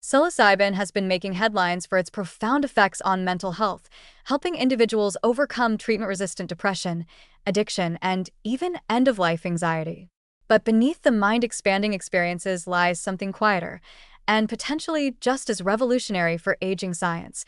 Psilocybin has been making headlines for its profound effects on mental health, helping individuals overcome treatment-resistant depression, addiction, and even end-of-life anxiety. But beneath the mind-expanding experiences lies something quieter, and potentially just as revolutionary for aging science: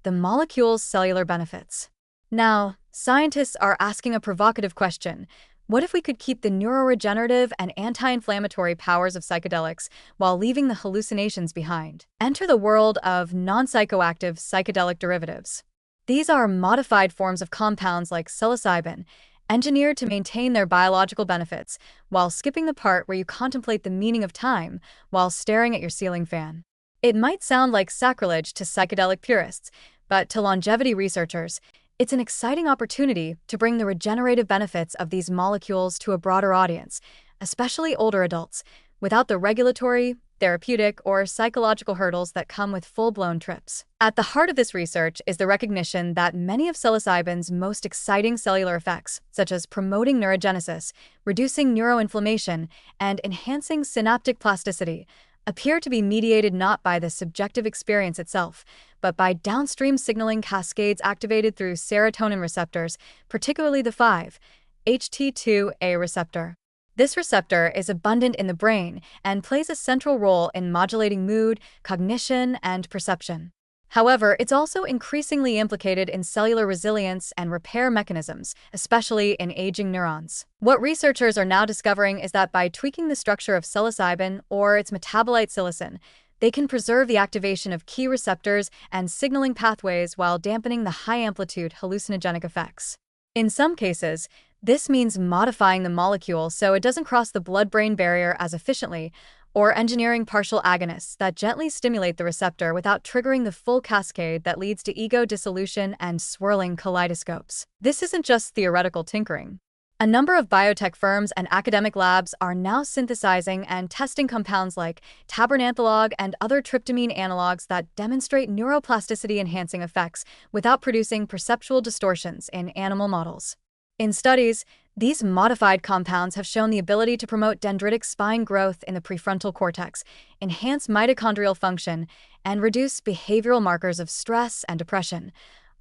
the molecule's cellular benefits. Now, scientists are asking a provocative question. What if we could keep the neuroregenerative and anti-inflammatory powers of psychedelics while leaving the hallucinations behind? Enter the world of non-psychoactive psychedelic derivatives. These are modified forms of compounds like psilocybin, engineered to maintain their biological benefits while skipping the part where you contemplate the meaning of time while staring at your ceiling fan. It might sound like sacrilege to psychedelic purists, but to longevity researchers, it's an exciting opportunity to bring the regenerative benefits of these molecules to a broader audience, especially older adults, without the regulatory, therapeutic, or psychological hurdles that come with full-blown trips. At the heart of this research is the recognition that many of psilocybin's most exciting cellular effects, such as promoting neurogenesis, reducing neuroinflammation, and enhancing synaptic plasticity, appear to be mediated not by the subjective experience itself, but by downstream signaling cascades activated through serotonin receptors, particularly the 5-HT2A receptor. This receptor is abundant in the brain and plays a central role in modulating mood, cognition, and perception. However, it's also increasingly implicated in cellular resilience and repair mechanisms, especially in aging neurons. What researchers are now discovering is that by tweaking the structure of psilocybin or its metabolite psilocin, they can preserve the activation of key receptors and signaling pathways while dampening the high-amplitude hallucinogenic effects. In some cases, this means modifying the molecule so it doesn't cross the blood-brain barrier as efficiently, or engineering partial agonists that gently stimulate the receptor without triggering the full cascade that leads to ego dissolution and swirling kaleidoscopes. This isn't just theoretical tinkering. A number of biotech firms and academic labs are now synthesizing and testing compounds like tabernanthalog and other tryptamine analogs that demonstrate neuroplasticity-enhancing effects without producing perceptual distortions in animal models. In studies, these modified compounds have shown the ability to promote dendritic spine growth in the prefrontal cortex, enhance mitochondrial function, and reduce behavioral markers of stress and depression,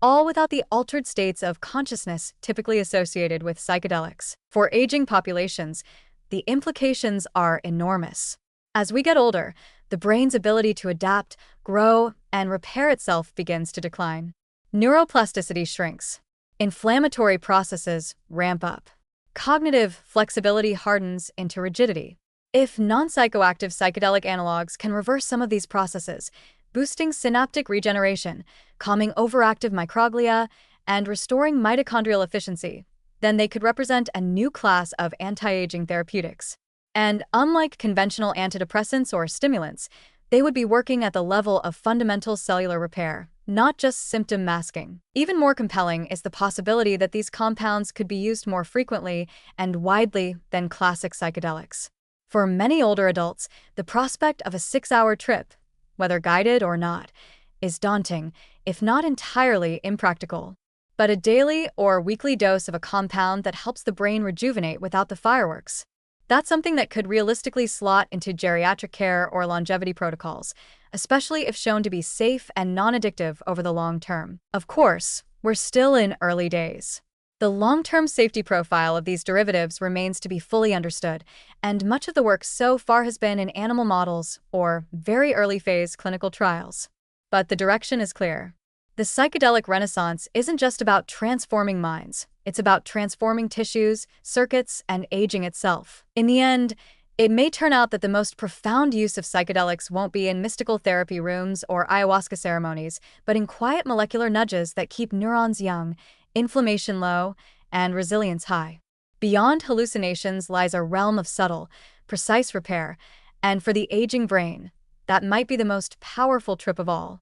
all without the altered states of consciousness typically associated with psychedelics. For aging populations, the implications are enormous. As we get older, the brain's ability to adapt, grow, and repair itself begins to decline. Neuroplasticity shrinks. Inflammatory processes ramp up. Cognitive flexibility hardens into rigidity. If non-psychoactive psychedelic analogs can reverse some of these processes, boosting synaptic regeneration, calming overactive microglia, and restoring mitochondrial efficiency, then they could represent a new class of anti-aging therapeutics. And unlike conventional antidepressants or stimulants, they would be working at the level of fundamental cellular repair, not just symptom masking. Even more compelling is the possibility that these compounds could be used more frequently and widely than classic psychedelics. For many older adults, the prospect of a 6-hour trip, whether guided or not, is daunting, if not entirely impractical. But a daily or weekly dose of a compound that helps the brain rejuvenate without the fireworks, that's something that could realistically slot into geriatric care or longevity protocols, especially if shown to be safe and non-addictive over the long term. Of course, we're still in early days. The long-term safety profile of these derivatives remains to be fully understood, and much of the work so far has been in animal models or very early-phase clinical trials. But the direction is clear. The psychedelic renaissance isn't just about transforming minds. It's about transforming tissues, circuits, and aging itself. In the end, it may turn out that the most profound use of psychedelics won't be in mystical therapy rooms or ayahuasca ceremonies, but in quiet molecular nudges that keep neurons young, inflammation low, and resilience high. Beyond hallucinations lies a realm of subtle, precise repair, and for the aging brain, that might be the most powerful trip of all.